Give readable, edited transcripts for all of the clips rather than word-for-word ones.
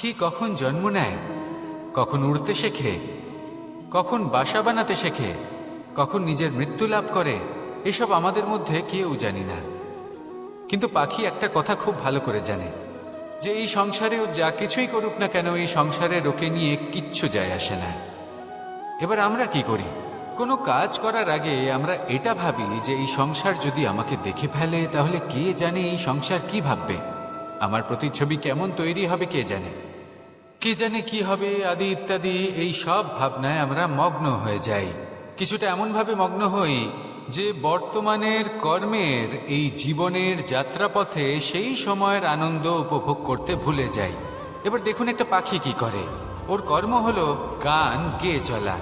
পাখি কখন জন্ম নেয়, কখন উড়তে শেখে, কখন বাসা বানাতে শেখে, কখন নিজের মৃত্যু লাভ করে, এসব আমাদের মধ্যে কেউ জানি না। কিন্তু পাখি একটা কথা খুব ভালো করে জানে, যে এই সংসারে ও যা কিছুই করুক না কেন, এই সংসারে ওকে নিয়ে কিচ্ছু যায় আসে না। এবার আমরা কি করি? কোনো কাজ করার আগে আমরা এটা ভাবি যে এই সংসার যদি আমাকে দেখে ফেলে তাহলে কে জানে এই সংসার কি ভাববে, আমার প্রতিচ্ছবি কেমন তৈরি হবে কে জানে, কে জানে কি হবে আদি ইত্যাদি। এই সব ভাবনায় আমরা মগ্ন হয়ে যাই। কিছুটা এমনভাবে মগ্ন হই যে বর্তমানের কর্মের এই জীবনের যাত্রাপথে সেই সময়ের আনন্দ উপভোগ করতে ভুলে যাই। এবার দেখুন একটা পাখি কি করে, ওর কর্ম হলো গান গেয়ে চলা।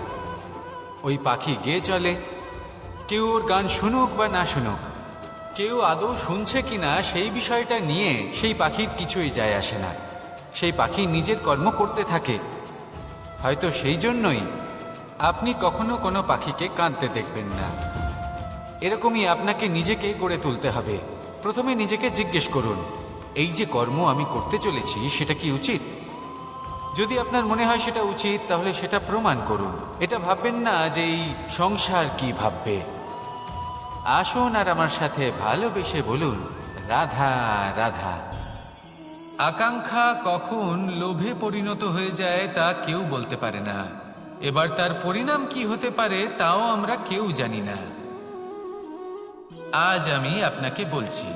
ওই পাখি গেয়ে চলে, কেউ ওর গান শুনুক বা না শুনুক, কেউ আদৌ শুনছে কিনা সেই বিষয়টা নিয়ে সেই পাখির কিছুই যায় আসে না। সেই পাখি নিজের কর্ম করতে থাকে। হয়তো সেই জন্যই আপনি কখনো কোনো পাখিকে কাঁদতে দেখবেন না। এরকমই আপনাকে নিজেকে গড়ে তুলতে হবে। প্রথমে নিজেকে জিজ্ঞেস করুন, এই যে কর্ম আমি করতে চলেছি সেটা কি উচিত? যদি আপনার মনে হয় সেটা উচিত, তাহলে সেটা প্রমাণ করুন। এটা ভাববেন না যে এই সংসার কি ভাববে। আসুন আর আমার সাথে ভালোবেসে বলুন, রাধা রাধা। আকাঙ্ক্ষা কখন লোভে পরিণত হয়ে যায় তা কেউ বলতে পারে না। এবার তার পরিণাম কি হতে পারে তাও আমরা কেউ জানি না। আজ আমি আপনাকে বলছি,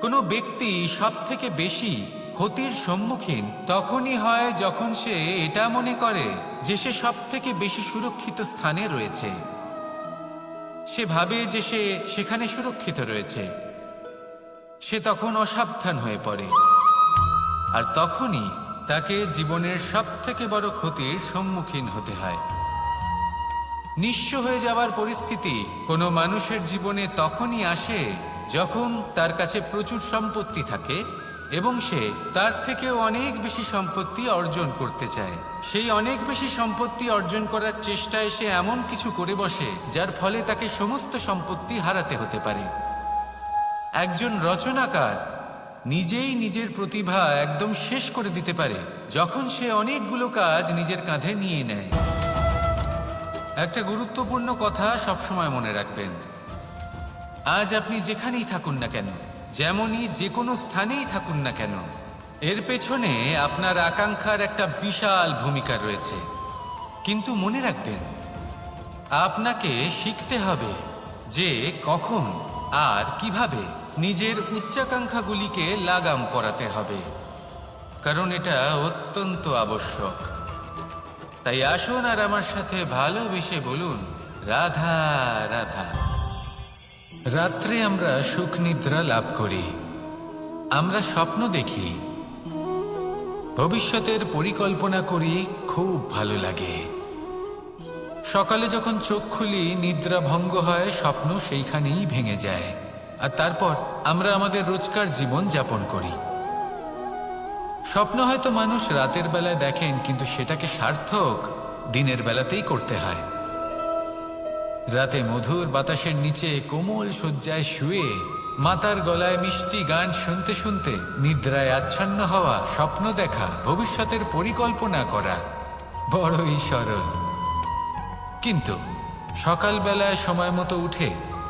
কোনো ব্যক্তি সব থেকে বেশি ক্ষতির সম্মুখীন তখনই হয় যখন সে এটা মনে করে যে সে সব থেকে বেশি সুরক্ষিত স্থানে রয়েছে। সে ভাবে যে সে সেখানে সুরক্ষিত রয়েছে। সে তখন অসাবধান হয়ে পড়ে, আর তখনই তাকে জীবনের সব থেকে বড় ক্ষতির সম্মুখীন হতে হয়। নিঃস্ব হয়ে যাওয়ার পরিস্থিতি কোনো মানুষের জীবনে তখনই আসে যখন তার কাছে প্রচুর সম্পত্তি থাকে এবং সে তার থেকেও অনেক বেশি সম্পত্তি অর্জন করতে চায়। সেই অনেক বেশি সম্পত্তি অর্জন করার চেষ্টায় সে এমন কিছু করে বসে যার ফলে তাকে সমস্ত সম্পত্তি হারাতে হতে পারে। একজন রচনাকার নিজেই নিজের প্রতিভা একদম শেষ করে দিতে পারে যখন সে অনেকগুলো কাজ নিজের কাঁধে নিয়ে নেয়। একটা গুরুত্বপূর্ণ কথা সবসময় মনে রাখবেন, আজ আপনি যেখানেই থাকুন না কেন, যেমনই যে কোনো স্থানেই থাকুন না কেন, এর পেছনে আপনার আকাঙ্ক্ষার একটা বিশাল ভূমিকা রয়েছে। কিন্তু মনে রাখবেন, আপনাকে শিখতে হবে যে কখন আর কিভাবে নিজের উচ্চাকাঙ্ক্ষাগুলিকে লাগাম পরাতে হবে, কারণ এটা অত্যন্ত আবশ্যক। তাই আসুন আর আমার সাথে ভালোবেসে বলুন, রাধা রাধা। রাত্রে আমরা সুখ নিদ্রা লাভ করি, আমরা স্বপ্ন দেখি, ভবিষ্যতের পরিকল্পনা করি, খুব ভালো লাগে। সকালে যখন চোখ খুলি নিদ্রা ভঙ্গ হয়, স্বপ্ন সেইখানেই ভেঙে যায়, আর তারপর আমরা আমাদের রোজকার জীবন যাপন করি। স্বপ্ন হয়তো মানুষ রাতের বেলায় দেখেন, কিন্তু সেটাকে সার্থক দিনের বেলাতেই করতে হয়। রাতে মধুর বাতাসের নিচে কোমল শয্যায় শুয়ে মাতার গলায় মিষ্টি গান শুনতে শুনতে নিদ্রায় আচ্ছন্ন হওয়া, স্বপ্ন দেখা, ভবিষ্যতের পরিকল্পনা করা বড়ই সরল। কিন্তু সকালবেলায় সময় মতো উঠে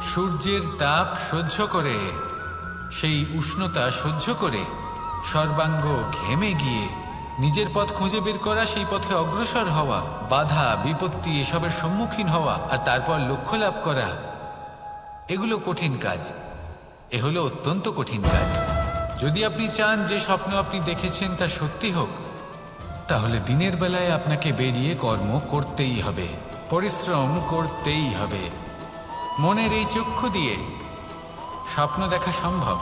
সূর্যের তাপ সহ্য করে, সেই উষ্ণতা সহ্য করে সর্বাঙ্গ ঘেমে গিয়ে নিজের পথ খুঁজে বের করা, সেই পথে অগ্রসর হওয়া, বাধা বিপত্তি এসবের সম্মুখীন হওয়া, আর তারপর লক্ষ্য লাভ করা, এগুলো কঠিন কাজ। এ হলো অত্যন্ত কঠিন কাজ। যদি আপনি চান যে স্বপ্ন আপনি দেখেছেন তা সত্যি হোক, তাহলে দিনের বেলায় আপনাকে বেরিয়ে কর্ম করতেই হবে, পরিশ্রম করতেই হবে। মনের এই চক্ষু দিয়ে স্বপ্ন দেখা সম্ভব,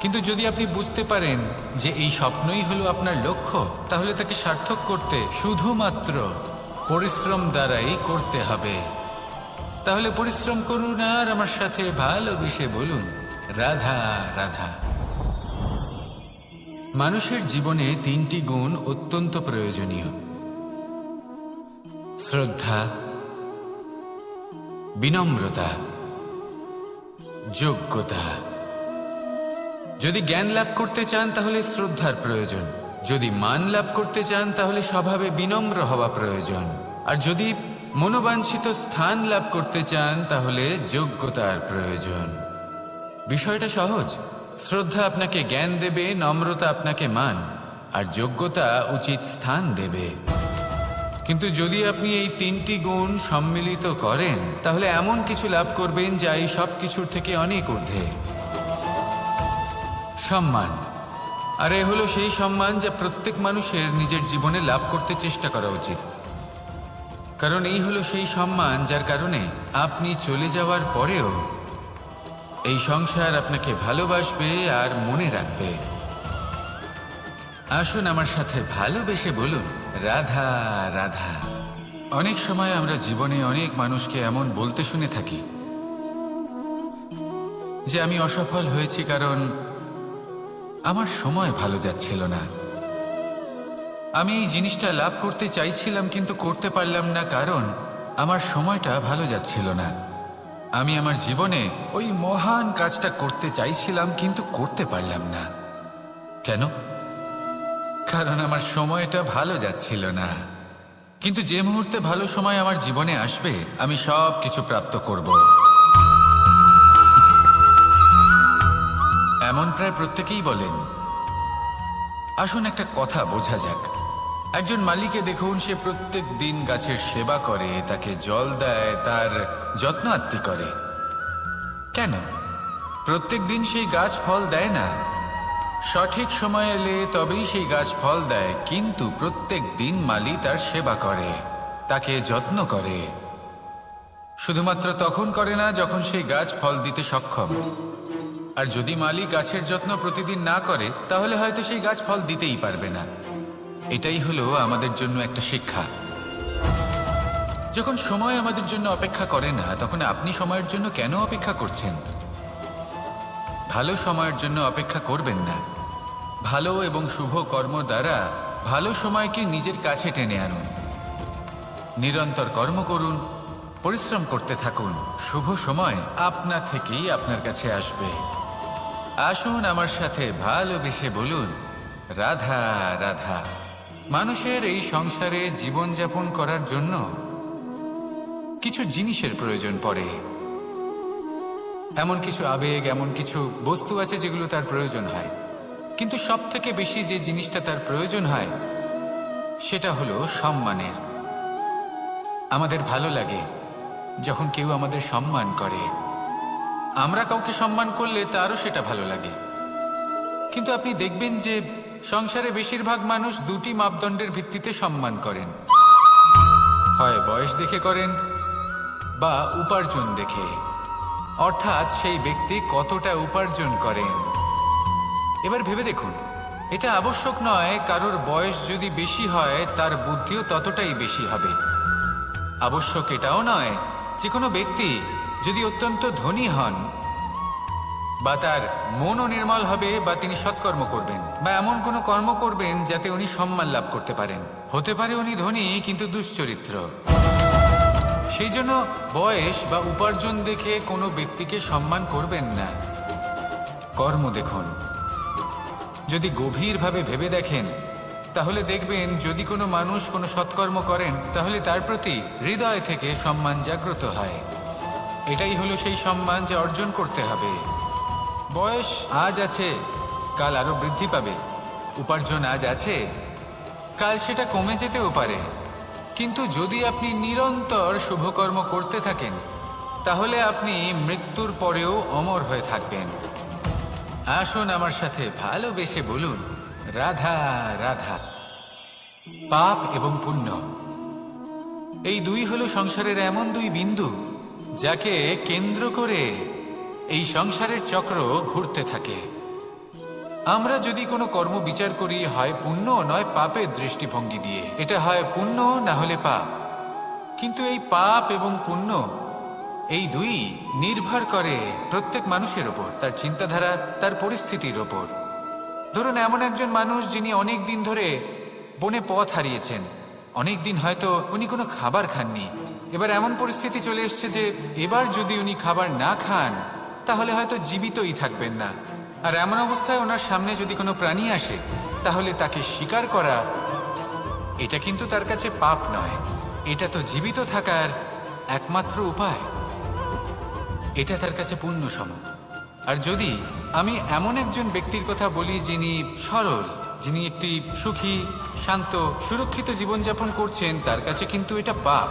কিন্তু যদি আপনি বুঝতে পারেন যে এই স্বপ্নই হলো আপনার লক্ষ্য, তাহলে তাকে সার্থক করতে শুধুমাত্র পরিশ্রম দ্বারাই করতে হবে। তাহলে পরিশ্রম করুন আর আমার সাথে ভালোবেসে বলুন, রাধা রাধা। মানুষের জীবনে তিনটি গুণ অত্যন্ত প্রয়োজনীয়: শ্রদ্ধা, বিনম্রতা, যোগ্যতা। যদি জ্ঞান লাভ করতে চান তাহলে শ্রদ্ধার প্রয়োজন, যদি মান লাভ করতে চান তাহলে স্বভাবে বিনম্র হওয়া প্রয়োজন, আর যদি মনোবাঞ্ছিত স্থান লাভ করতে চান তাহলে যোগ্যতার প্রয়োজন। বিষয়টা সহজ। শ্রদ্ধা আপনাকে জ্ঞান দেবে, নম্রতা আপনাকে মান, আর যোগ্যতা উচিত স্থান দেবে। কিন্তু যদি আপনি এই তিনটি গুণ সম্মিলিত করেন তাহলে এমন কিছু লাভ করবেন যা এই সব কিছুর থেকে অনেক ঊর্ধ্বে। সম্মান। আর এ হলো সেই সম্মান যা প্রত্যেক মানুষের নিজের জীবনে লাভ করতে চেষ্টা করা উচিত, কারণ এই হলো সেই সম্মান যার কারণে আপনি চলে যাওয়ার পরেও এই সংসার আপনাকে ভালোবাসবে আর মনে রাখবে। আসুন আমার সাথে ভালোবেসে বলুন, রাধা রাধা। অনেক সময় আমরা জীবনে অনেক মানুষকে এমন বলতে শুনে থাকি যে আমি অসফল হয়েছি কারণ আমার সময় ভালো যাচ্ছিল না, আমি এই জিনিসটা লাভ করতে চাইছিলাম কিন্তু করতে পারলাম না কারণ আমার সময়টা ভালো যাচ্ছিল না, আমি আমার জীবনে ওই মহান কাজটা করতে চাইছিলাম কিন্তু করতে পারলাম না। কেন? কারণ আমার সময়টা ভালো যাচ্ছিল না। কিন্তু যে মুহূর্তে ভালো সময় আমার জীবনে আসবে আমি সব কিছু প্রাপ্ত করব। এমন প্রায় প্রত্যেকেই বলেন। আসুন একটা কথা বোঝা যাক। একজন মালিকে দেখুন, সে প্রত্যেক দিন গাছের সেবা করে, তাকে জল দেয়, তার যত্ন আত্তি করে। কেন? প্রত্যেক দিন সেই গাছ ফল দেয় না, সঠিক সময় এলে তবেই সেই গাছ ফল দেয়, কিন্তু প্রত্যেক দিন মালি তার সেবা করে, তাকে যত্ন করে। শুধুমাত্র তখন করে না যখন সেই গাছ ফল দিতে সক্ষম। আর যদি মালি গাছের যত্ন প্রতিদিন না করে তাহলে হয়তো সেই গাছ ফল দিতেই পারবে না। এটাই হলো আমাদের জন্য একটা শিক্ষা। যখন সময় আমাদের জন্য অপেক্ষা করে না তখন আপনি সময়ের জন্য কেন অপেক্ষা করছেন? ভালো সময়ের জন্য অপেক্ষা করবেন না। ভালো এবং শুভ কর্ম দ্বারা ভালো সময়কে নিজের কাছে টেনে আনুন। নিরন্তর কর্ম করুন, পরিশ্রম করতে থাকুন, শুভ সময় আপনা থেকেই আপনার কাছে আসবে। আসুন আমার সাথে ভালোবেসে বলুন, রাধা রাধা। মানুষের এই সংসারে জীবনযাপন করার জন্য কিছু জিনিসের প্রয়োজন পড়ে। এমন কিছু আবেগ, এমন কিছু বস্তু আছে যেগুলো তার প্রয়োজন হয়, কিন্তু সব থেকে বেশি যে জিনিসটা তার প্রয়োজন হয় সেটা হলো সম্মানের। আমাদের ভালো লাগে যখন কেউ আমাদের সম্মান করে। আমরা কাউকে সম্মান করলে তারও সেটা ভালো লাগে। কিন্তু আপনি দেখবেন যে সংসারে বেশিরভাগ মানুষ দুটি মাপদণ্ডের ভিত্তিতে সম্মান করেন, হয় বয়স দেখে করেন বা উপার্জন দেখে, অর্থাৎ সেই ব্যক্তি কতটা উপার্জন করেন। এবার ভেবে দেখুন, এটা আবশ্যক নয় কারোর বয়স যদি বেশি হয় তার বুদ্ধিও ততটাই বেশি হবে। আবশ্যক এটাও নয় যে কোনো ব্যক্তি যদি অত্যন্ত ধনী হন বা তার মনও নির্মল হবে বা তিনি সৎকর্ম করবেন বা এমন কোনো কর্ম করবেন যাতে উনি সম্মান লাভ করতে পারেন। হতে পারে উনি ধনী কিন্তু দুশ্চরিত্র। সেই জন্য বয়স বা উপার্জন দেখে কোনো ব্যক্তিকে সম্মান করবেন না। কর্ম দেখুন। যদি গভীরভাবে ভেবে দেখেন তাহলে দেখবেন যদি কোনো মানুষ কোনো সৎকর্ম করেন তাহলে তার প্রতি হৃদয় থেকে সম্মান জাগ্রত হয়। এটাই হলো সেই সম্মান যা অর্জন করতে হবে। বয়স আজ আছে, কাল আরো বৃদ্ধি পাবে। উপার্জন আজ আছে, কাল সেটা কমে যেতেও পারে। কিন্তু যদি আপনি নিরন্তর শুভকর্ম করতে থাকেন তাহলে আপনি মৃত্যুর পরেও অমর হয়ে থাকবেন। আসুন আমার সাথে ভালোবেসে বলুন, রাধা রাধা। পাপ এবং পুণ্য, এই দুই হলো সংসারের এমন দুই বিন্দু যাকে কেন্দ্র করে এই সংসারের চক্র ঘুরতে থাকে। আমরা যদি কোনো কর্ম বিচার করি হয় পুণ্য নয় পাপের দৃষ্টিভঙ্গি দিয়ে, এটা হয় পুণ্য না হলে পাপ। কিন্তু এই পাপ এবং পুণ্য এই দুই নির্ভর করে প্রত্যেক মানুষের ওপর, তার চিন্তাধারা, তার পরিস্থিতির ওপর। ধরুন এমন একজন মানুষ যিনি অনেক দিন ধরে বনে পথ হারিয়েছেন, অনেক দিন হয়তো উনি কোনো খাবার খাননি। এবার এমন পরিস্থিতি চলে এসছে যে এবার যদি উনি খাবার না খান তাহলে হয়তো জীবিতই থাকবেন না। আর এমন অবস্থায় ওনার সামনে যদি কোনো প্রাণী আসে তাহলে তাকে স্বীকার করা এটা কিন্তু তার কাছে পাপ নয়, এটা তো জীবিত থাকার একমাত্র উপায়। এটা তার কাছে পুণ্য সম। আর যদি আমি এমন একজন ব্যক্তির কথা বলি যিনি সরল, যিনি একটি সুখী, শান্ত, সুরক্ষিত জীবনযাপন করছেন, তার কাছে কিন্তু এটা পাপ।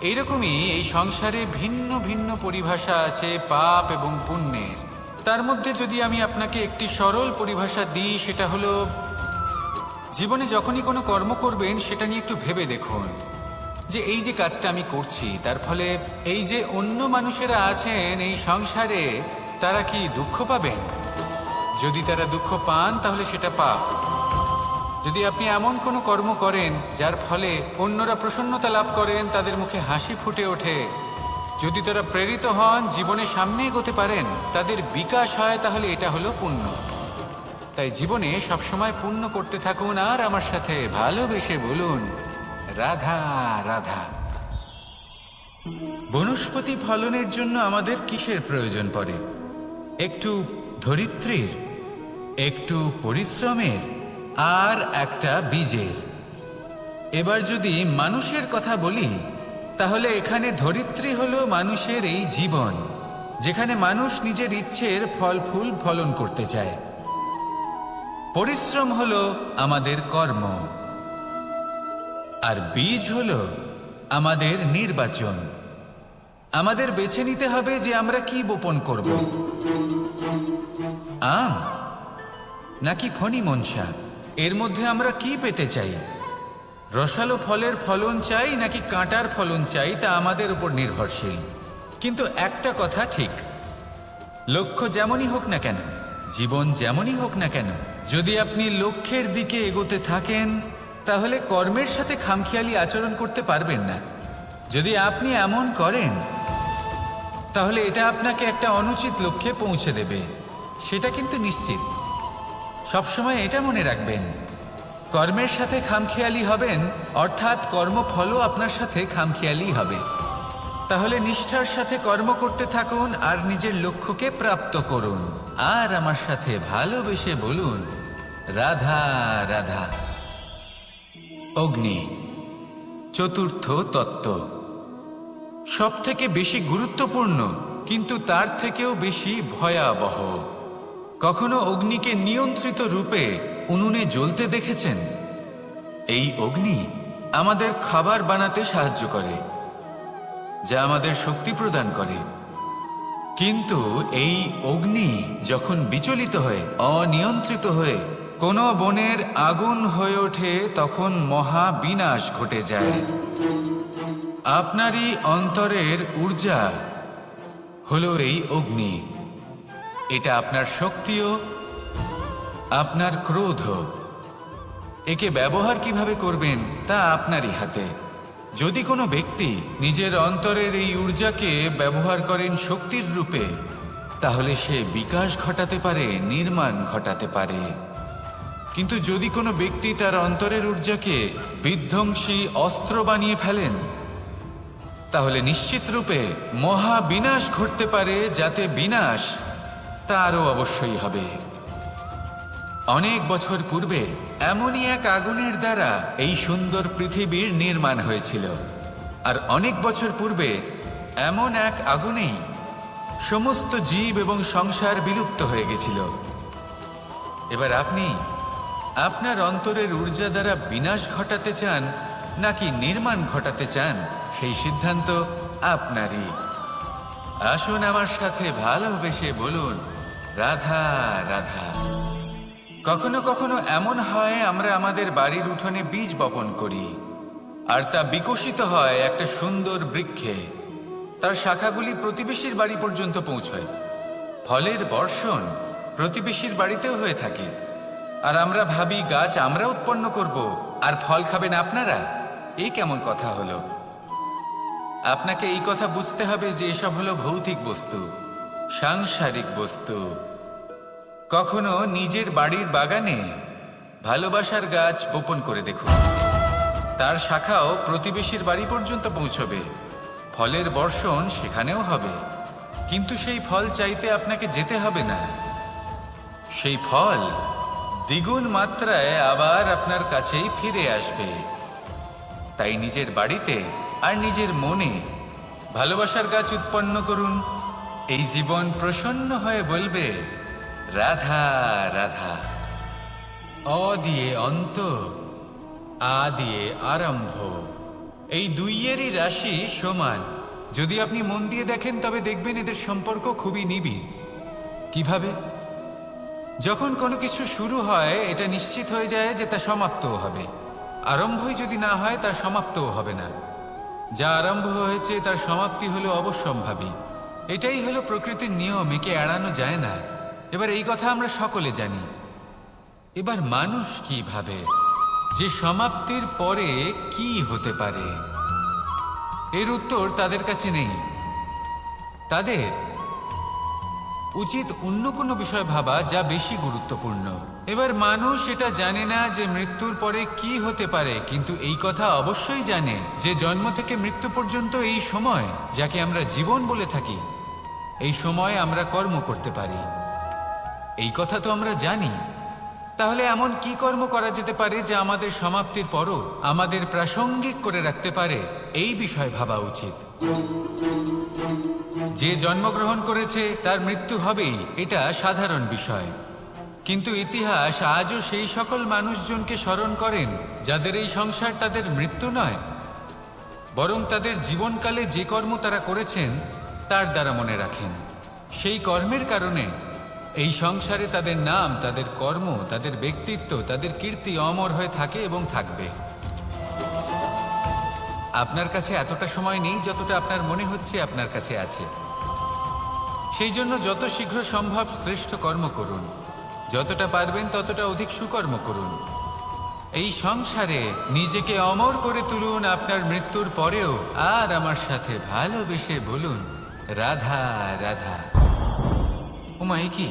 এইরকমই এই সংসারে ভিন্ন ভিন্ন পরিভাষা আছে পাপ এবং পুণ্যের। তার মধ্যে যদি আমি আপনাকে একটি সরল পরিভাষা দিই, সেটা হলো জীবনে যখনই কোনো কর্ম করবেন সেটা নিয়ে একটু ভেবে দেখুন যে এই যে কাজটা আমি করছি তার ফলে এই যে অন্য মানুষেরা আছেন এই সংসারে, তারা কি দুঃখ পাবেন? যদি তারা দুঃখ পান তাহলে সেটা পাপ। যদি আপনি এমন কোনো কর্ম করেন যার ফলে অন্যরা প্রসন্নতা লাভ করেন, তাদের মুখে হাসি ফুটে ওঠে, যদি তারা প্রেরিত হন, জীবনে সামনে এগোতে পারেন, তাদের বিকাশ হয়, তাহলে এটা হলো পুণ্য। তাই জীবনে সবসময় পুণ্য করতে থাকুন আর আমার সাথে ভালোবেসে বলুন রাধা রাধা। বনস্পতি ফলনের জন্য আমাদের কিসের প্রয়োজন পড়ে? একটু ধরিত্রীর, একটু পরিশ্রমের, আর একটা বীজের। এবার যদি মানুষের কথা বলি, তাহলে এখানে ধরিত্রী হলো মানুষের এই জীবন, যেখানে মানুষ নিজের ইচ্ছের ফল ফুল ফলন করতে চায়। পরিশ্রম হলো আমাদের কর্ম, আর বীজ হলো আমাদের নির্বাচন। আমাদের বেছে নিতে হবে যে আমরা কি বপন করব, আম নাকি ফণি মনসা। এর মধ্যে আমরা কি পেতে চাই? রসালো ফলের ফলন চাই নাকি কাঁটার ফলন চাই, তা আমাদের উপর নির্ভরশীল। কিন্তু একটা কথা ঠিক, লক্ষ্য যেমনই হোক না কেন, জীবন যেমনই হোক না কেন, যদি আপনি লক্ষ্যের দিকে এগোতে থাকেন তাহলে কর্মের সাথে খামখেয়ালি আচরণ করতে পারবেন না। যদি আপনি এমন করেন তাহলে এটা আপনাকে একটা অনুচিত লক্ষ্যে পৌঁছে দেবে, সেটা কিন্তু নিশ্চিত। সবসময় এটা মনে রাখবেন, কর্মের সাথে খামখেয়ালি হবেন, অর্থাৎ কর্মফলও আপনার সাথে খামখেয়ালি হবে। তাহলে নিষ্ঠার সাথে কর্ম করতে থাকুন আর নিজের লক্ষ্যকে প্রাপ্ত করুন। আর আমার সাথে ভালোবেসে বলুন রাধা রাধা। অগ্নি চতুর্থ তত্ত্ব, সব থেকে বেশি গুরুত্বপূর্ণ, কিন্তু তার থেকেও বেশি ভয়াবহ। কখনো অগ্নিকে নিয়ন্ত্রিত রূপে উনুনে জ্বলতে দেখেছেন? এই অগ্নি আমাদের খাবার বানাতে সাহায্য করে, যা আমাদের শক্তি প্রদান করে। কিন্তু এই অগ্নি যখন বিচলিত হয়ে, অনিয়ন্ত্রিত হয়ে কোনো বনের আগুন হয়ে ওঠে, তখন মহা বিনাশ ঘটে যায়। আপনারই অন্তরের ঊর্জা হলো এই অগ্নি। এটা আপনার শক্তিও, আপনার ক্রোধ। একে ব্যবহার কিভাবে করবেন তা আপনারই হাতে। যদি কোনো ব্যক্তি নিজের অন্তরের এই ঊর্জাকে ব্যবহার করেন শক্তির রূপে, তাহলে সে বিকাশ ঘটাতে পারে, নির্মাণ ঘটাতে পারে। কিন্তু যদি কোনো ব্যক্তি তার অন্তরের ঊর্জাকে বিধ্বংসী অস্ত্র বানিয়ে ফেলেন, তাহলে নিশ্চিত রূপে মহা বিনাশ ঘটতে পারে, যাতে বিনাশ তারও অবশ্যই হবে। অনেক বছর পূর্বে এমনই এক আগুনের দ্বারা এই সুন্দর পৃথিবীর নির্মাণ হয়েছিল। আর অনেক বছর পূর্বে এমন এক আগুনেই সমস্ত জীব এবং সংসার বিলুপ্ত হয়ে গেছিল। এবার আপনি আপনার অন্তরের ঊর্জা দ্বারা বিনাশ ঘটাতে চান নাকি নির্মাণ ঘটাতে চান, সেই সিদ্ধান্ত আপনারই। আসুন আমার সাথে ভালোবেসে বলুন রাধা রাধা। কখনো কখনো এমন হয়, আমরা আমাদের বাড়ির উঠোনে বীজ বপন করি, আর তা বিকশিত হয় একটা সুন্দর বৃক্ষে। তার শাখাগুলি প্রতিবেশীর বাড়ি পর্যন্ত পৌঁছয়। ফলের বর্ষণ প্রতিবেশীর বাড়িতেও হয়ে থাকে। আর আমরা ভাবি গাছ আমরা উৎপন্ন করব আর ফল খাবেন আপনারা। এই কেমন কথা হলো? আপনাকে এই কথা বুঝতে হবে যে এসব হলো ভৌতিক বস্তু, সাংসারিক বস্তু। কখনো নিজের বাড়ির বাগানে ভালোবাসার গাছ বপন করে দেখুন, তার শাখাও প্রতিবেশীর বাড়ি পর্যন্ত পৌঁছবে, ফলের বর্ষণ সেখানেও হবে। কিন্তু সেই ফল চাইতে আপনাকে যেতে হবে না, সেই ফল দ্বিগুণ মাত্রায় আবার আপনার কাছেই ফিরে আসবে। তাই নিজের বাড়িতে আর নিজের মনে ভালোবাসার গাছ উৎপন্ন করুন। এই জীবন প্রসন্ন হয়ে বলবে রাধা রাধা। অ দিয়ে অন্ত, আ দিয়ে আরম্ভ, এই দুইয়েরই রাশি সমান। যদি আপনি মন দিয়ে দেখেন তবে দেখবেন এদের সম্পর্ক খুবই নিবিড়। কিভাবে? যখন কোনো কিছু শুরু হয় এটা নিশ্চিত হয়ে যায় যে তা সমাপ্তও হবে। আরম্ভই যদি না হয় তার সমাপ্তও হবে না। যা আরম্ভ হয়েছে তার সমাপ্তি হলো অবশ্যম্ভাবী। এটাই হলো প্রকৃতির নিয়ম, একে এড়ানো যায় না। এবার এই কথা আমরা সকলে জানি। এবার মানুষ কি ভাবে যে সমাপ্তির পরে কি হতে পারে, এর উত্তর তাদের কাছে নেই। তাদের উচিত অন্য কোনো বিষয় ভাবা যা বেশি গুরুত্বপূর্ণ। এবার মানুষ এটা জানে না যে মৃত্যুর পরে কি হতে পারে, কিন্তু এই কথা অবশ্যই জানে যে জন্ম থেকে মৃত্যু পর্যন্ত এই সময়, যাকে আমরা জীবন বলে থাকি, এই সময় আমরা কর্ম করতে পারি। এই কথা তো আমরা জানি। তাহলে এমন কি কর্ম করা যেতে পারে যা আমাদের সমাপ্তির পরও আমাদের প্রাসঙ্গিক করে রাখতে পারে, এই বিষয় ভাবা উচিত। যে জন্মগ্রহণ করেছে তার মৃত্যু হবেই, এটা সাধারণ বিষয়। কিন্তু ইতিহাস আজও সেই সকল মানুষজনকে স্মরণ করেন যাদের এই সংসার তাদের মৃত্যু নয়, বরং তাদের জীবনকালে যে কর্ম তারা করেছেন তার দ্বারা মনে রাখেন। সেই কর্মের কারণে এই সংসারে তাদের নাম, তাদের কর্ম, তাদের ব্যক্তিত্ব, তাদের কীর্তি অমর হয়ে থাকে এবং থাকবে। আপনার কাছে এতটা সময় নেই যতটা আপনার মনে হচ্ছে আপনার কাছে আছে। সেই জন্য যত শীঘ্র সম্ভব শ্রেষ্ঠ কর্ম করুন, যতটা পারবেন ততটা অধিক সুকর্ম করুন। এই সংসারে নিজেকে অমর করে তুলুন আপনার মৃত্যুর পরেও, আর আমার সাথে ভালোবেসে বলুন রাধা রাধা। উমা, এ কি?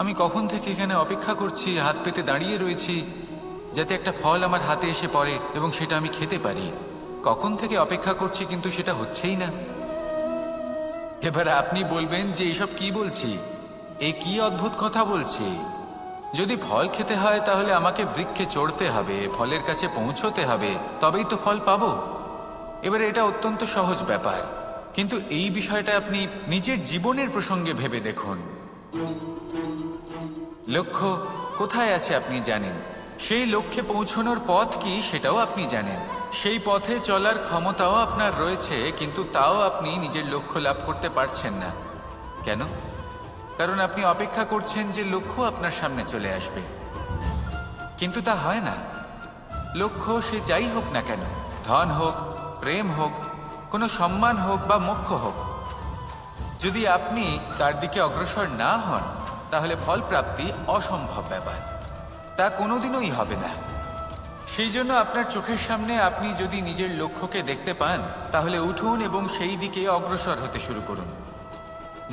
আমি কখন থেকে এখানে অপেক্ষা করছি, হাত পেতে দাঁড়িয়ে রয়েছি যাতে একটা ফল আমার হাতে এসে পড়ে এবং সেটা আমি খেতে পারি। কখন থেকে অপেক্ষা করছি, কিন্তু সেটা হচ্ছেই না। এবার আপনি বলবেন যে এসব কি বলছি, এ কি অদ্ভুত কথা বলছি। যদি ফল খেতে হয় তাহলে আমাকে বৃক্ষে চড়তে হবে, ফলের কাছে পৌঁছতে হবে, তবেই তো ফল পাবো। এবার এটা অত্যন্ত সহজ ব্যাপার, কিন্তু এই বিষয়টা আপনি নিজের জীবনের প্রসঙ্গে ভেবে দেখুন। লক্ষ্য কোথায় আছে আপনি জানেন, সেই লক্ষ্যে পৌঁছানোর পথ কি সেটাও আপনি জানেন, সেই পথে চলার ক্ষমতাও আপনার রয়েছে, কিন্তু তাও আপনি নিজের লক্ষ্য লাভ করতে পারছেন না। কেন? কারণ আপনি অপেক্ষা করছেন যে লক্ষ্য আপনার সামনে চলে আসবে, কিন্তু তা হয় না। লক্ষ্য সে যাই হোক না কেন, ধন হোক, প্রেম হোক, কোনো সম্মান হোক বা মোক্ষ হোক, যদি আপনি তার দিকে অগ্রসর না হন তাহলে ফল প্রাপ্তি অসম্ভব ব্যাপার, তা কোনোদিনই হবে না। সেই জন্য আপনার চোখের সামনে আপনি যদি নিজের লক্ষ্যকে দেখতে পান তাহলে উঠুন এবং সেই দিকে অগ্রসর হতে শুরু করুন।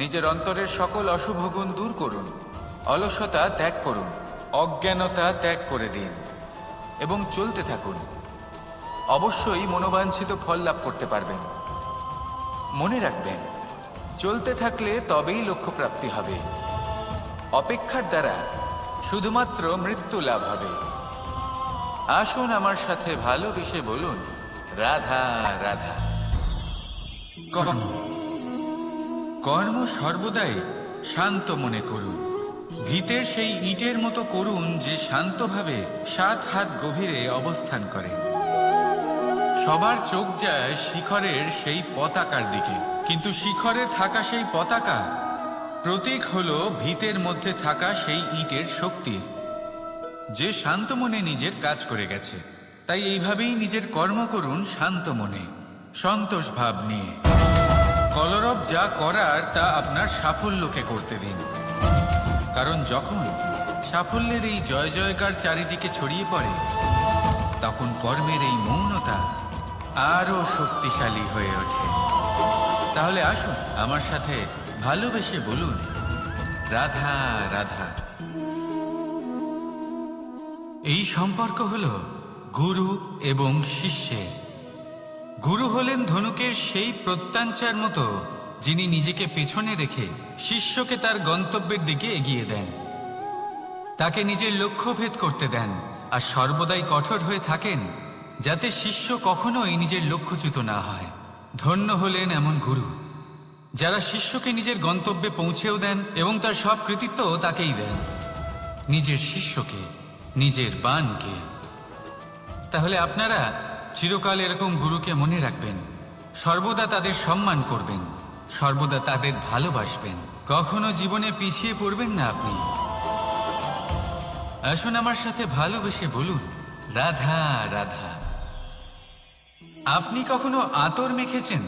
নিজের অন্তরের সকল অশুভ গুণ দূর করুন, অলসতা ত্যাগ করুন, অজ্ঞানতা ত্যাগ করে দিন এবং চলতে থাকুন। অবশ্যই মনোবাঞ্ছিত ফল লাভ করতে পারবেন। মনে রাখবেন, চলতে থাকলে তবেই লক্ষ্য প্রাপ্তি হবে। অপেক্ষার দ্বারা শুধুমাত্র মৃত্যু লাভ হবে। আসুন আমার সাথে ভালোবেসে বলুন রাধা রাধা। কর্ম কর্ম সর্বদাই শান্ত মনে করুন। ভিতের সেই ইটের মতো করুন যে শান্তভাবে 7 হাত গভীরে অবস্থান করে। সবার চোখ যায় শিখরের সেই পতাকার দিকে, কিন্তু শিখরে থাকা সেই পতাকা প্রতীক হলো ভিতের মধ্যে থাকা সেই ইটের শক্তির, যে শান্ত মনে নিজের কাজ করে গেছে। তাই এইভাবেই নিজের কর্ম করুন শান্ত মনে, সন্তোষ ভাব নিয়ে। কলরব যা করার তা আপনার সাফল্যকে করতে দিন, কারণ যখন সাফল্যের এই জয় জয়কার চারিদিকে ছড়িয়ে পড়ে তখন কর্মের এই মৌনতা আরো শক্তিশালী হয়ে ওঠে। তাহলে আসুন আমার সাথে ভালোবেসে বলুন রাধা রাধা। এই সম্পর্ক হলো গুরু এবং শিষ্যের। গুরু হলেন ধনুকের সেই প্রত্যাঞ্চার মতো যিনি নিজেকে পেছনে রেখে শিষ্যকে তার গন্তব্যের দিকে এগিয়ে দেন। তাকে নিজের লক্ষ্য ভেদ করতে দেন আর সর্বদাই কঠোর হয়ে থাকেন, যাতে শিষ্য কখনোই নিজের লক্ষ্যচ্যুত না হয়। ধন্য হলেন এমন গুরু যারা শিষ্যকে নিজের গন্তব্যে পৌঁছেও দেন এবং তার সব কৃতিত্ব তাকেই দেন, নিজের শিষ্যকে, নিজের বাণকে। তাহলে আপনারা চিরকাল এরকম গুরুকে মনে রাখবেন, সর্বদা তাদের সম্মান করবেন, সর্বদা তাদের ভালোবাসবেন, কখনো জীবনে পিছিয়ে পড়বেন না আপনি। আসুন আমার সাথে ভালোবেসে বলুন, রাধা রাধা। আপনি কখনো আতর মেখেছেন?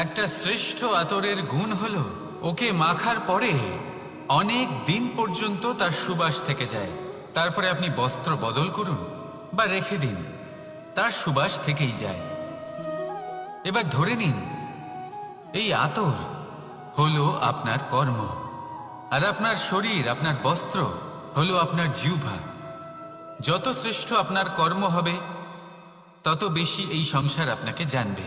একটা শ্রেষ্ঠ আতরের গুণ হলো ওকে মাখার পরে অনেক দিন পর্যন্ত তার সুবাস থেকে যায়। তারপরে আপনি বস্ত্র বদল করুন বা রেখে দিন, তার সুবাস থেকেই যায়। এবার ধরে নিন এই আতর হলো আপনার কর্ম, আর আপনার শরীর, আপনার বস্ত্র হলো আপনার জিহ্বা। যত শ্রেষ্ঠ আপনার কর্ম হবে তত বেশি এই সংসার আপনাকে জানবে।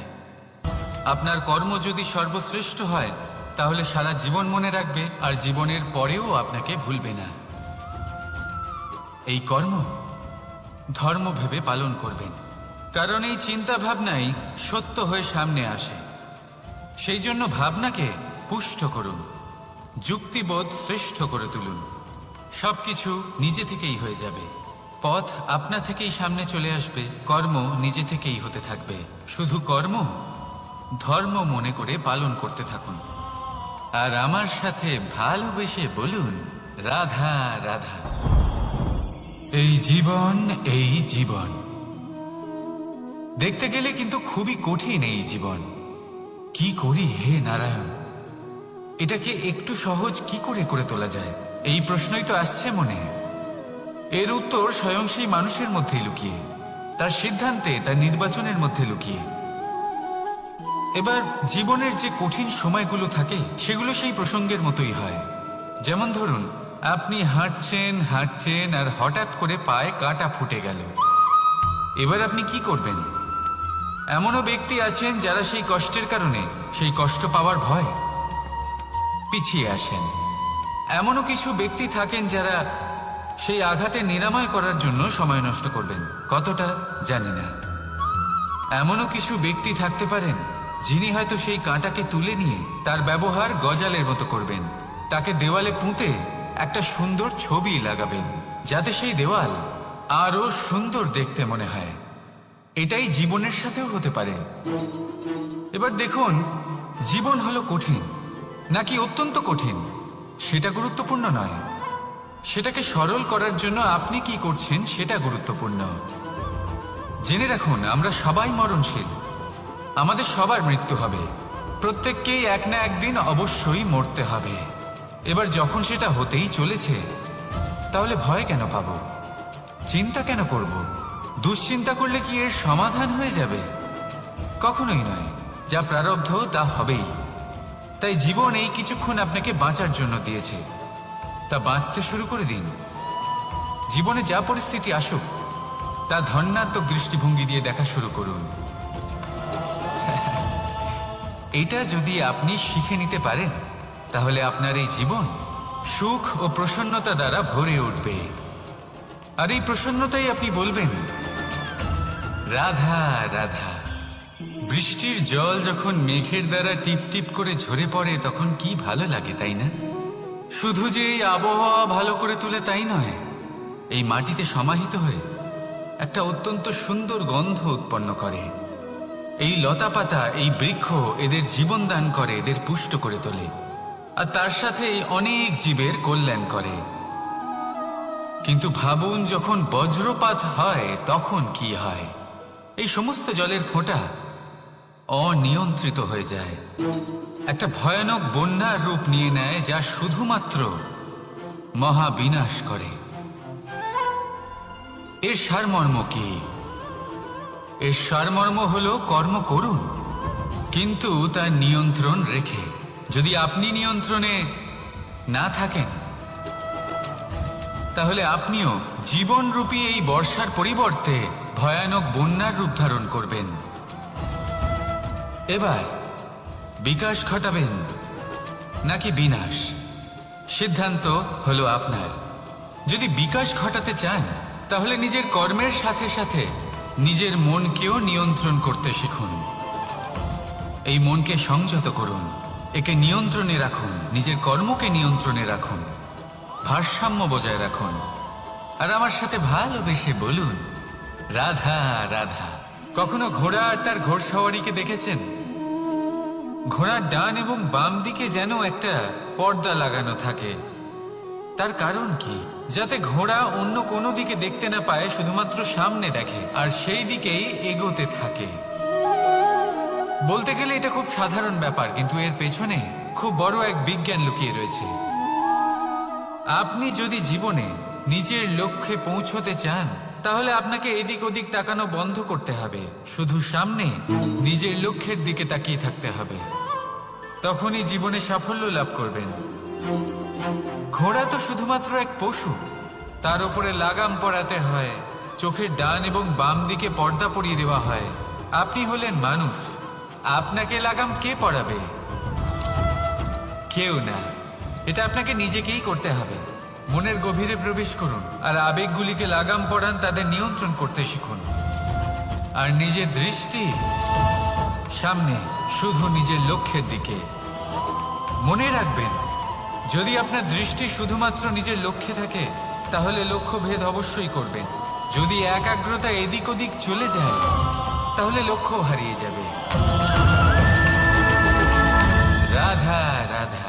আপনার কর্ম যদি সর্বশ্রেষ্ঠ হয় তাহলে সারা জীবন মনে রাখবে, আর জীবনের পরেও আপনাকে ভুলবে না। এই কর্ম ধর্ম ভেবে পালন করবেন, কারণ এই চিন্তা ভাবনাই সত্য হয়ে সামনে আসে। সেই জন্য ভাবনাকে পুষ্ট করুন, যুক্তিবোধ শ্রেষ্ঠ করে তুলুন। সবকিছু নিজে থেকেই হয়ে যাবে, পথ আপনা থেকেই সামনে চলে আসবে, কর্ম নিজে থেকেই হতে থাকবে। শুধু কর্ম ধর্ম মনে করে পালন করতে থাকুন, আর আমার সাথে ভালোবেসে বলুন, রাধা রাধা। এই জীবন, এই জীবন দেখতে গেলে কিন্তু খুবই কঠিন। এই জীবন কি করি হে নারায়ণ, এটাকে একটু সহজ কি করে করে তোলা যায়, এই প্রশ্নই তো আসছে মনে। এর উত্তর স্বয়ং সেই মানুষের মধ্যেই লুকিয়ে, তার সিদ্ধান্তে, তার নির্বাচনের মধ্যে লুকিয়ে। এবার জীবনের যে কঠিন সময়গুলো থাকে সেগুলো সেই প্রসঙ্গের মতোই হয়। যেমন ধরুন, আপনি হাঁটছেন হাঁটছেন আর হঠাৎ করে পায়ে কাঁটা ফুটে গেল। এবার আপনি কি করবেন? এমনও ব্যক্তি আছেন যারা সেই কষ্টের কারণে, সেই কষ্ট পাওয়ার ভয় পিছিয়ে আসেন। এমনও কিছু ব্যক্তি থাকেন যারা সেই আঘাতে নিরাময় করার জন্য সময় নষ্ট করবেন, কতটা জানি না। এমনও কিছু ব্যক্তি থাকতে পারেন যিনি হয়তো সেই কাঁটাকে তুলে নিয়ে তার ব্যবহার গজালের মতো করবেন, তাকে দেওয়ালে পুঁতে একটা সুন্দর ছবি লাগাবেন, যাতে সেই দেওয়াল আরো সুন্দর দেখতে মনে হয়। এটাই জীবনের সাথেও হতে পারে। এবার দেখুন, জীবন হলো কঠিন নাকি অত্যন্ত কঠিন সেটা গুরুত্বপূর্ণ নয়, সেটাকে সরল করার জন্য আপনি কি করছেন সেটা গুরুত্বপূর্ণ। জেনে রাখুন, আমরা সবাই মরণশীল, আমাদের সবার মৃত্যু হবে, প্রত্যেককেই এক না একদিন অবশ্যই মরতে হবে। এবার যখন সেটা হতেই চলেছে, তাহলে ভয় কেন পাব, চিন্তা কেন করব? দুশ্চিন্তা করলে কি এর সমাধান হয়ে যাবে? কখনোই নয়। যা প্রারব্ধ তা হবেই। তাই জীবন এই কিছুক্ষণ আপনাকে বাঁচার জন্য দিয়েছে, তা বাঁচতে শুরু করে দিন। জীবনে যা পরিস্থিতি আসুক তা ধন্যাত্মক দৃষ্টিভঙ্গি দিয়ে দেখা শুরু করুন। এটা যদি আপনি শিখে নিতে পারেন তাহলে আপনার এই জীবন সুখ ও প্রসন্নতা দ্বারা ভরে উঠবে। আর এই প্রসন্নতাই আপনি বলবেন, রাধা রাধা। বৃষ্টির জল যখন মেঘের দ্বারা টিপ টিপ করে ঝরে পড়ে তখন কি ভালো লাগে, তাই না? শুধু যে এই আবহাওয়া ভালো করে তুলে তাই নয়, এই মাটিতে সমাহিত হয়ে একটা অত্যন্ত সুন্দর গন্ধ উৎপন্ন করে। এই লতা পাতা, এই বৃক্ষ এদের জীবন দান করে, এদের পুষ্ট করে তোলে, আর তার সাথে অনেক জীবের কল্যাণ করে। কিন্তু ভাবুন, যখন বজ্রপাত হয় তখন কি হয়? এই সমস্ত জলের ফোঁটা অনিয়ন্ত্রিত হয়ে যায়, একটা ভয়ানক বন্যার রূপ নিয়ে নেয়, যা শুধুমাত্র মহাবিনাশ করে। এর সারমর্ম কি? এর সারমর্ম হলো কর্ম করুন, কিন্তু তার নিয়ন্ত্রণ রেখে। যদি আপনি নিয়ন্ত্রণে না থাকেন তাহলে আপনিও জীবনরূপী এই বর্ষার পরিবর্তে ভয়ানক বন্যার রূপ ধারণ করবেন। এবার বিকাশ ঘটাবেন নাকি বিনাশ, সিদ্ধান্ত হলো আপনার। যদি বিকাশ ঘটাতে চান তাহলে নিজের কর্মের সাথে সাথে নিজের মনকেও নিয়ন্ত্রণ করতে শিখুন। এই মনকে সংযত করুন, একে নিয়ন্ত্রণে রাখুন, নিজের কর্মকে নিয়ন্ত্রণে রাখুন, ভারসাম্য বজায় রাখুন। আর আমার সাথে ভালোবেসে বলুন, রাধা রাধা। কখনো ঘোড়া আর তার ঘোড়সওয়ারিকে দেখেছেন? ঘোড়ার ডান এবং বাম দিকে যেন একটা পর্দা লাগানো থাকে। তার কারণ কি? যাতে ঘোড়া অন্য কোনো দিকে দেখতে না পায়, শুধুমাত্র সামনে দেখে আর সেই দিকেই এগোতে থাকে। বলতে গেলে এটা খুব সাধারণ ব্যাপার, কিন্তু এর পেছনে খুব বড় এক বিজ্ঞান লুকিয়ে রয়েছে। আপনি যদি জীবনে নিজের লক্ষ্যে পৌঁছতে চান তাহলে আপনাকে এদিক ওদিক তাকানো বন্ধ করতে হবে, শুধু সামনে নিজের লক্ষ্যের দিকে তাকিয়ে থাকতে হবে। তখনই জীবনে সাফল্য লাভ করবেন। ঘোড়া তো শুধুমাত্র এক পশু, তার উপরে লাগাম পরাতে হয়, চোখের ডান এবং বাম দিকে পর্দা পরিয়ে দেওয়া হয়। আপনি হলেন মানুষ, আপনাকে লাগাম কে পরাবে? কেউ না। এটা আপনাকে নিজেকেই করতে হবে। মনের গভীরে প্রবেশ করুন আর আবেগগুলিকে লাগাম পরান, তাদের নিয়ন্ত্রণ করতে শিখুন। আর নিজের দৃষ্টি সামনে, শুধু নিজের লক্ষ্যের দিকে। মনে রাখবেন, যদি আপনার দৃষ্টি শুধুমাত্র নিজের লক্ষ্যে থাকে তাহলে লক্ষ্যভেদ অবশ্যই করবেন। যদি একাগ্রতা এদিক ওদিক চলে যায় তাহলে লক্ষ্য হারিয়ে যাবে। রাধা রাধা।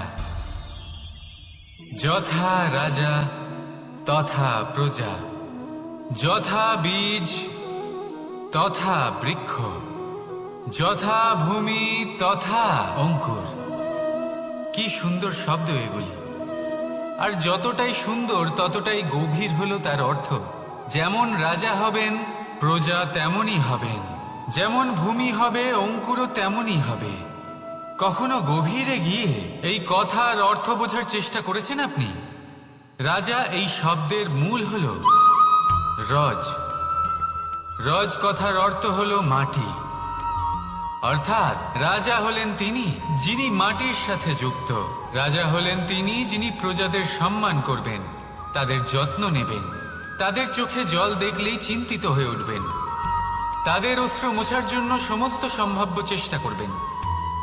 যথা রাজা তথা প্রজা, যথা বীজ তথা বৃক্ষ, যথা ভূমি তথা অঙ্কুর। কি সুন্দর শব্দ এগুলি! আর যতটাই সুন্দর ততটাই গভীর হলো তার অর্থ। যেমন রাজা হবেন, প্রজা তেমনই হবেন। যেমন ভূমি হবে, অঙ্কুরও তেমনই হবে। কখনো গভীরে গিয়ে এই কথার অর্থ বোঝার চেষ্টা করেছেন আপনি? রাজা এই শব্দের মূল হলো রজ। রজ কথার অর্থ হলো মাটি। অর্থাৎ রাজা হলেন তিনি যিনি মাটির সাথে যুক্ত। রাজা হলেন তিনি যিনি প্রজাদের সম্মান করবেন, তাদের যত্ন নেবেন, তাদের চোখে জল দেখলেই চিন্তিত হয়ে উঠবেন, তাদের অশ্রু মোছার জন্য সমস্ত সম্ভাব্য চেষ্টা করবেন,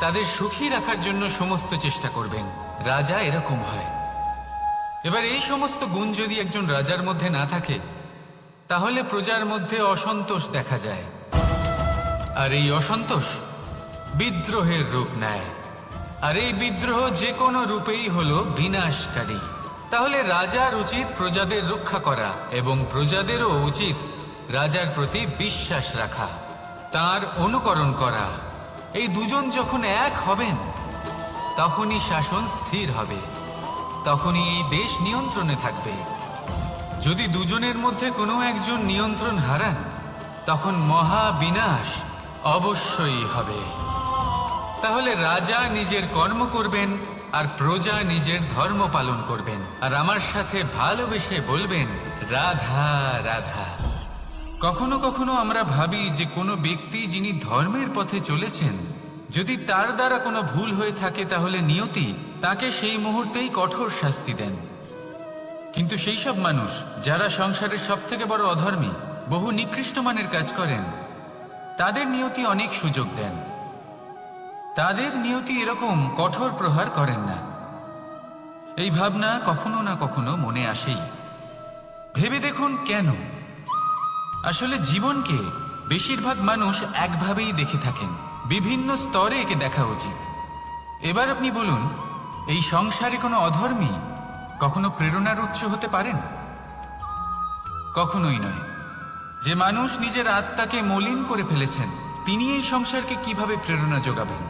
তাদের সুখী রাখার জন্য সমস্ত চেষ্টা করবেন। রাজা এরকম হয়। এবার এই সমস্ত গুণ যদি একজন রাজার মধ্যে না থাকে তাহলে প্রজার মধ্যে অসন্তোষ দেখা যায়। আর এই অসন্তোষ বিদ্রোহের রূপ নেয়। আর এই বিদ্রোহ যে কোনো রূপেই হলো বিনাশকারী। তাহলে রাজার উচিত প্রজাদের রক্ষা করা এবং প্রজাদেরও উচিত রাজার প্রতি বিশ্বাস রাখা, তার অনুকরণ করা। এই দুজন যখন এক হবেন তখনই শাসন স্থির হবে, তখনই এই দেশ নিয়ন্ত্রণে থাকবে। যদি দুজনের মধ্যে কোনো একজন নিয়ন্ত্রণ হারান তখন মহা বিনাশ অবশ্যই হবে। তাহলে রাজা নিজের কর্ম করবেন আর প্রজা নিজের ধর্ম পালন করবেন। আর আমার সাথে ভালোবেসে বলবেন, রাধা রাধা। কখনো কখনো আমরা ভাবি যে কোনো ব্যক্তি যিনি ধর্মের পথে চলেছেন, যদি তার দ্বারা কোনো ভুল হয়ে থাকে তাহলে নিয়তি তাকে সেই মুহূর্তেই কঠোর শাস্তি দেন। কিন্তু সেই সব মানুষ যারা সংসারের সবথেকে বড় অধর্মী, বহু নিকৃষ্ট মানের কাজ করেন, তাদের নিয়তি অনেক সুযোগ দেন। তাদের নিয়তি এরকম কঠোর প্রহার করেন না। এই ভাবনা কখনো না কখনো মনে আসেই। ভেবে দেখুন কেন? আসলে জীবনকে বেশিরভাগ মানুষ একভাবেই দেখে থাকেন, বিভিন্ন স্তরে একে দেখা উচিত। এবার আপনি বলুন, এই সংসারে কোনো অধর্মী কখনো প্রেরণার উৎস হতে পারেন? কখনোই নয়। যে মানুষ নিজের আত্মাকে মলিন করে ফেলেছেন তিনি এই সংসারকে কিভাবে প্রেরণা যোগাবেন?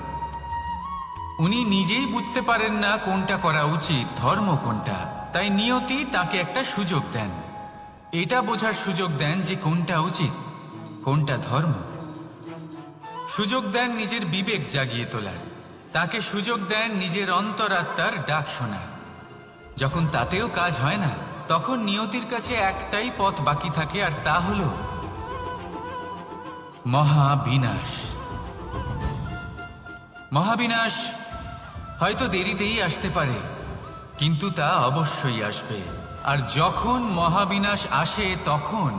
উনি নিজেই বুঝতে পারেন না কোনটা করা উচিত, ধর্ম কোনটা। তাই নিয়তি তাকে একটা সুযোগ দেন, এটা বোঝার সুযোগ দেন যে কোনটা উচিত, কোনটা ধর্ম। সুযোগ দেন নিজের বিবেক জাগিয়ে তোলার, তাকে সুযোগ দেন নিজের অন্তরাত্মার ডাক শোনার। যখন তাতেও কাজ হয় না তখন নিয়তির কাছে একটাই পথ বাকি থাকে, আর তা হলো মহাবিনাশ। মহাবিনাশ হয়তো দেরিতেই আসতে পারে, কিন্তু তা অবশ্যই আসবে। আর যখন মহাবিনাশ আসে তখন